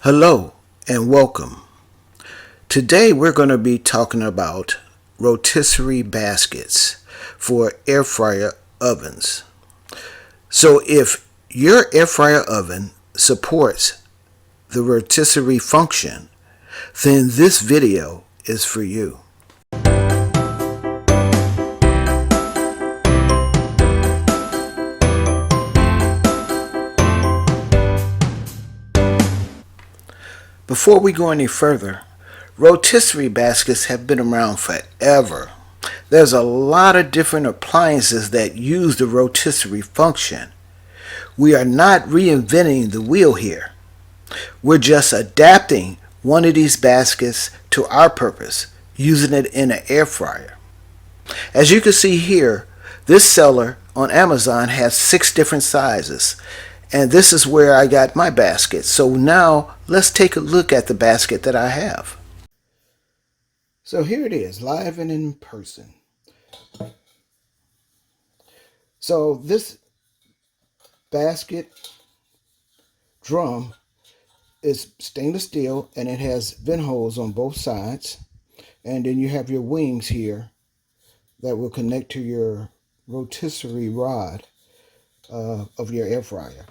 Hello and welcome. Today we're going to be talking about rotisserie baskets for air fryer ovens. So if your air fryer oven supports the rotisserie function, then this video is for you. Before we go any further, rotisserie baskets have been around forever. There's a lot of different appliances that use the rotisserie function. We are not reinventing the wheel here. We're just adapting one of these baskets to our purpose, using it in an air fryer. As you can see here, this seller on Amazon has 6 different sizes, and this is where I got my basket. So now let's take a look at the basket that I have. So here it is, live and in person. So this basket drum is stainless steel and it has vent holes on both sides. And then you have your wings here that will connect to your rotisserie rod of your air fryer.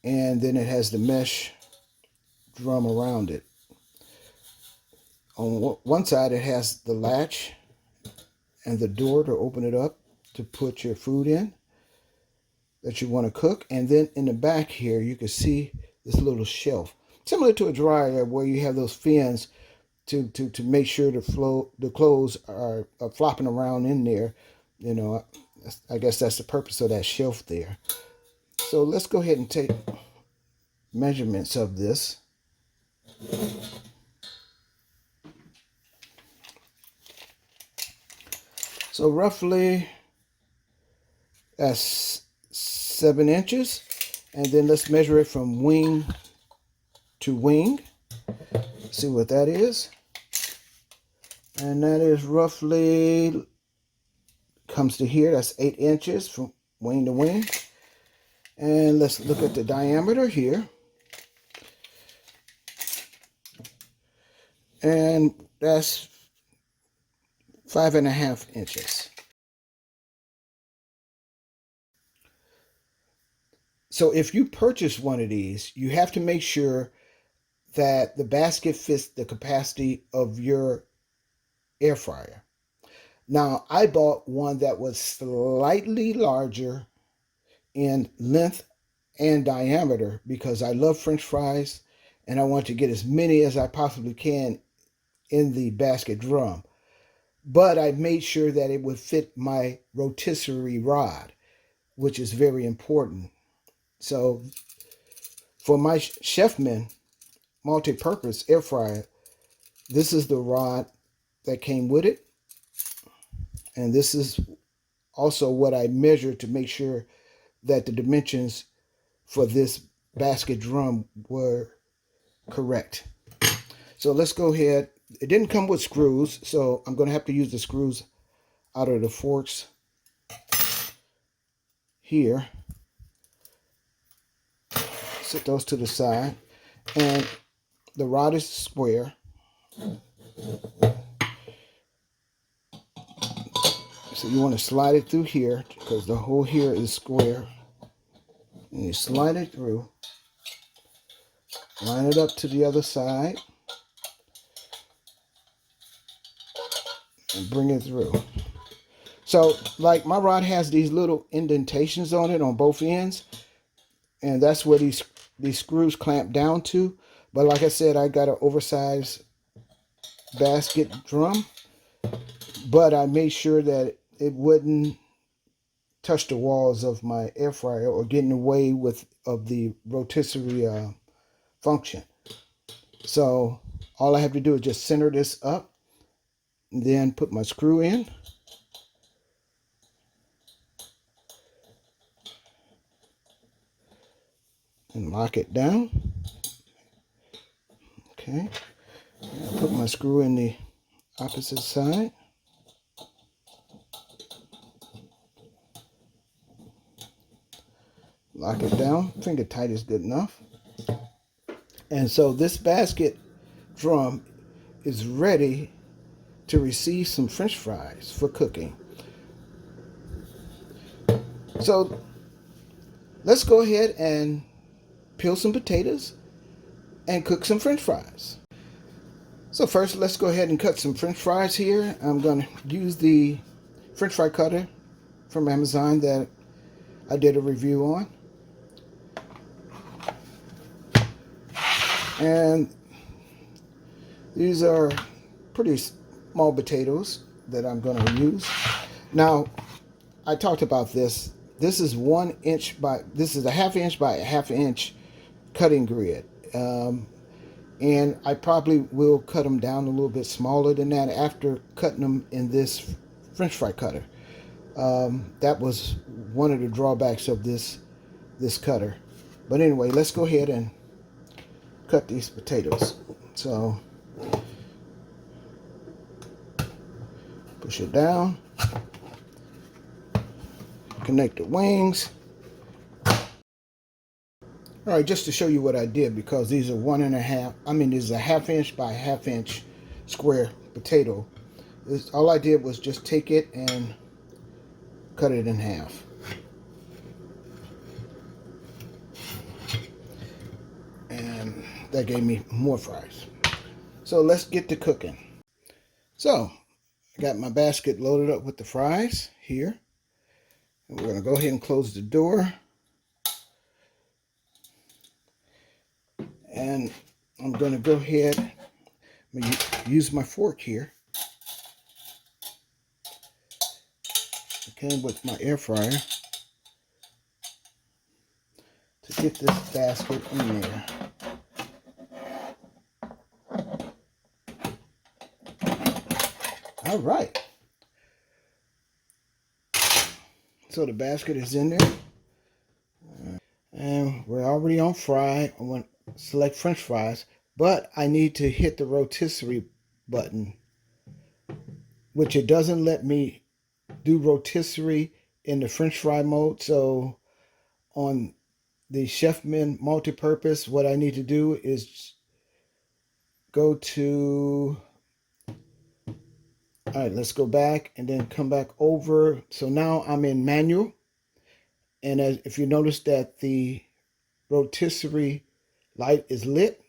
And then it has the mesh drum around it. On one side it has the latch and the door to open it up to put your food in that you want to cook. And then in the back here you can see this little shelf, similar to a dryer where you have those fins to make sure the clothes are flopping around in there. You know, I guess that's the purpose of that shelf there. So let's go ahead and take measurements of this. So roughly that's 7 inches. And then let's measure it from wing to wing. See what that is. And that is roughly, comes to here, that's 8 inches from wing to wing. And let's look at the diameter here. And that's 5.5 inches. So if you purchase one of these, you have to make sure that the basket fits the capacity of your air fryer. Now, I bought one that was slightly larger in length and diameter because I love French fries and I want to get as many as I possibly can in the basket drum. But I made sure that it would fit my rotisserie rod, which is very important. So for my Chefman multi-purpose air fryer, this is the rod that came with it. And this is also what I measured to make sure that the dimensions for this basket drum were correct. So let's go ahead. It didn't come with screws, so I'm going to have to use the screws out of the forks here. Set those to the side. And the rod is square. So you want to slide it through here because the hole here is square. And you slide it through. Line it up to the other side. And bring it through. So, like, my rod has these little indentations on it on both ends. And that's where these screws clamp down to. But like I said, I got an oversized basket drum. But I made sure that it wouldn't touch the walls of my air fryer or get in the way of the rotisserie function. So all I have to do is just center this up and then put my screw in. And lock it down. Okay. I'll put my screw in the opposite side. Lock it down. Finger tight is good enough. And so this basket drum is ready to receive some French fries for cooking. So let's go ahead and peel some potatoes and cook some French fries. So first, let's go ahead and cut some French fries here. I'm going to use the French fry cutter from Amazon that I did a review on. And these are pretty small potatoes that I'm going to use. Now, I talked about this. This is 1 inch by, this is a 1/2 inch by a 1/2 inch cutting grid. And I probably will cut them down a little bit smaller than that after cutting them in this French fry cutter. That was one of the drawbacks of this cutter. But anyway, let's go ahead and cut these potatoes. So push it down, connect the wings. All right, just to show you what I did, because these are 1.5, this is a 1/2 inch by 1/2 inch square potato. All I did was just take it and cut it in half. And that gave me more fries. So let's get to cooking. So I got my basket loaded up with the fries here. And we're going to go ahead and close the door. And I'm going to go ahead and use my fork here. Okay, with my air fryer to get this basket in there. All right. So the basket is in there. And we're already on fry. I want to select French fries, but I need to hit the rotisserie button, which it doesn't let me do rotisserie in the French fry mode. So on the Chefman multi-purpose, what I need to do is go to, all right, let's go back and then come back over. So now I'm in manual. And if you notice that the rotisserie light is lit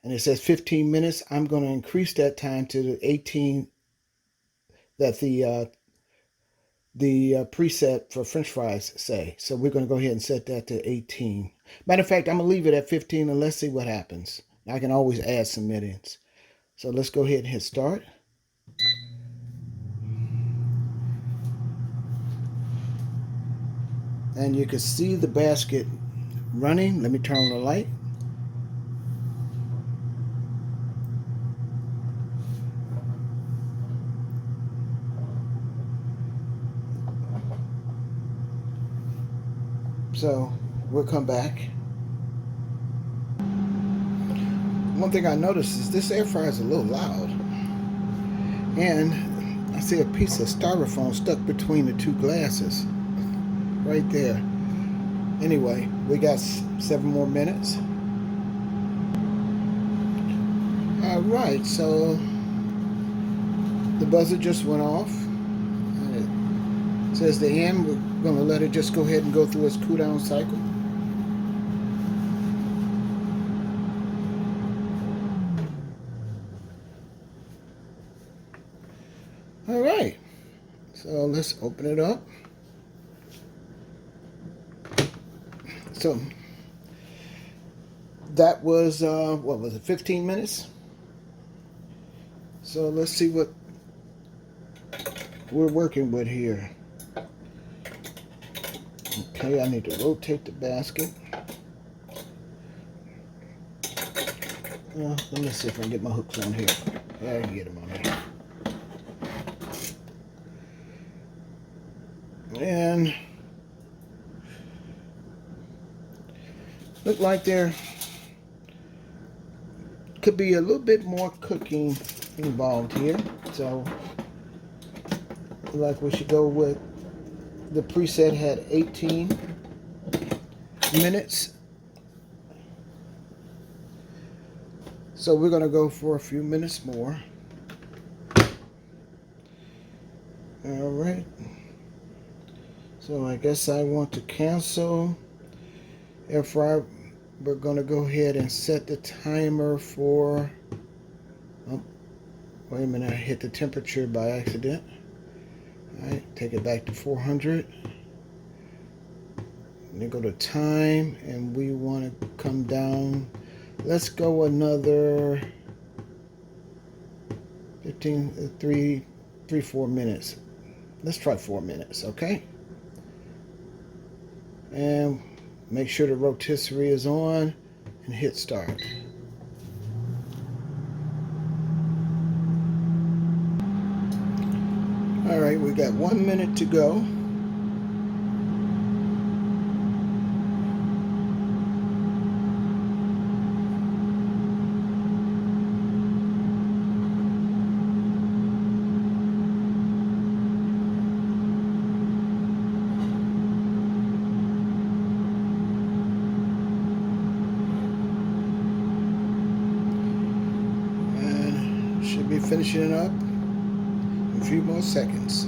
and it says 15 minutes, I'm going to increase that time to the 18 that the preset for French fries say. So we're going to go ahead and set that to 18. Matter of fact, I'm going to leave it at 15 and let's see what happens. I can always add some minutes. So let's go ahead and hit start. And you can see the basket running. Let me turn on the light. So we'll come back. One thing I noticed is this air fryer is a little loud. And I see a piece of styrofoam stuck between the two glasses. Right there. Anyway, we got 7 more minutes. All right, so the buzzer just went off. It says the end. We're going to let it just go ahead and go through its cool down cycle. All right, so let's open it up. So that was, what was it, 15 minutes? So let's see what we're working with here. Okay, I need to rotate the basket. Let me see if I can get my hooks on here. Yeah, I can get them on here. And look like there could be a little bit more cooking involved here. So like we should go with the preset had 18 minutes. So we're going to go for a few minutes more. All right. So I guess I want to cancel air fryer. We're going to go ahead and set the timer for, oh, wait a minute, I hit the temperature by accident. All right, take it back to 400. Then go to time, and we want to come down. Let's go another 4 minutes. Let's try 4 minutes, okay? And make sure the rotisserie is on and hit start. All right, we got 1 minute to go. And should be finishing it up in a few more seconds.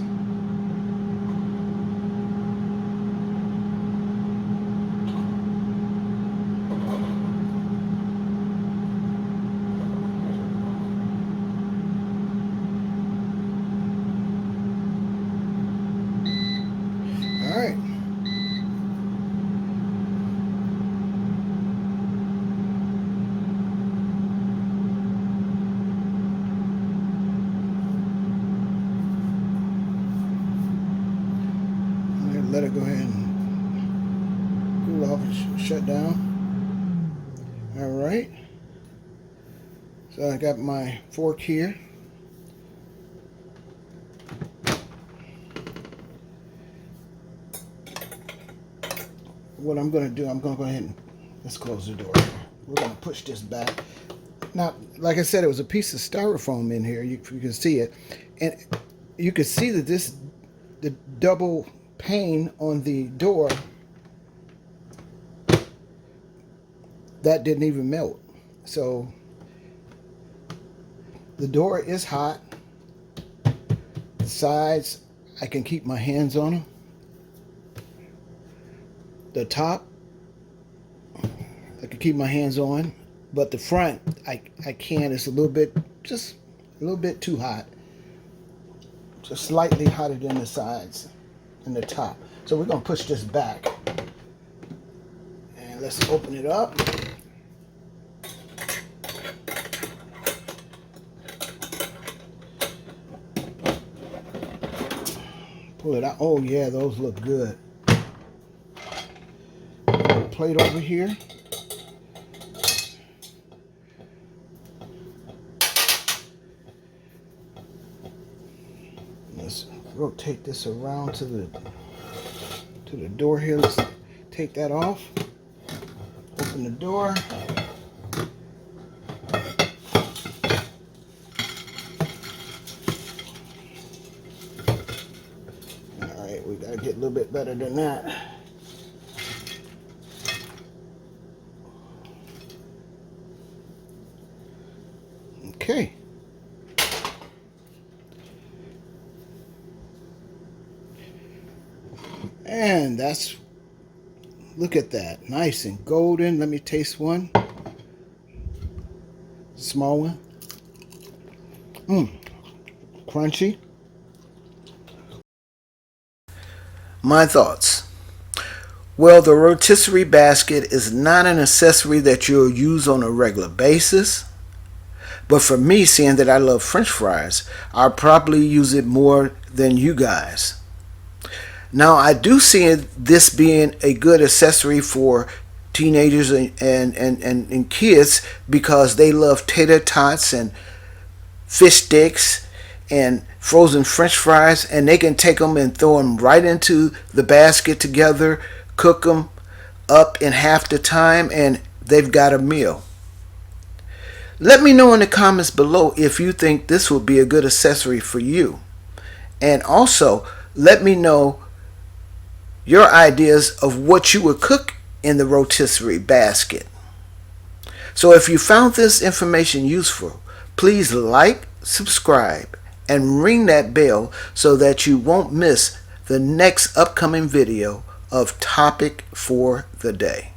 All right. Let it go ahead and cool off and shut down. All right. So I got my fork here. What I'm going to do, I'm going to go ahead and let's close the door. We're going to push this back. Now, like I said, it was a piece of styrofoam in here. You can see it, and you can see that the double pane on the door, that didn't even melt. So the door is hot. The sides, I can keep my hands on them. The top, I can keep my hands on, but the front, I can't. It's just a little bit too hot. Just slightly hotter than the sides and the top. So we're gonna push this back. And let's open it up. Pull it out. Oh yeah, those look good. Plate over here. Let's rotate this around to the door here. Let's take that off. Open the door. All right, we gotta get a little bit better than that. Okay. And look at that. Nice and golden. Let me taste one. Small one. Crunchy. My thoughts. Well, the rotisserie basket is not an accessory that you'll use on a regular basis. But for me, seeing that I love French fries, I'll probably use it more than you guys. Now, I do see this being a good accessory for teenagers and kids because they love tater tots and fish sticks and frozen French fries, and they can take them and throw them right into the basket together, cook them up in half the time, and they've got a meal. Let me know in the comments below if you think this will be a good accessory for you. And also, let me know your ideas of what you would cook in the rotisserie basket. So if you found this information useful, please like, subscribe, and ring that bell so that you won't miss the next upcoming video of Topic for the Day.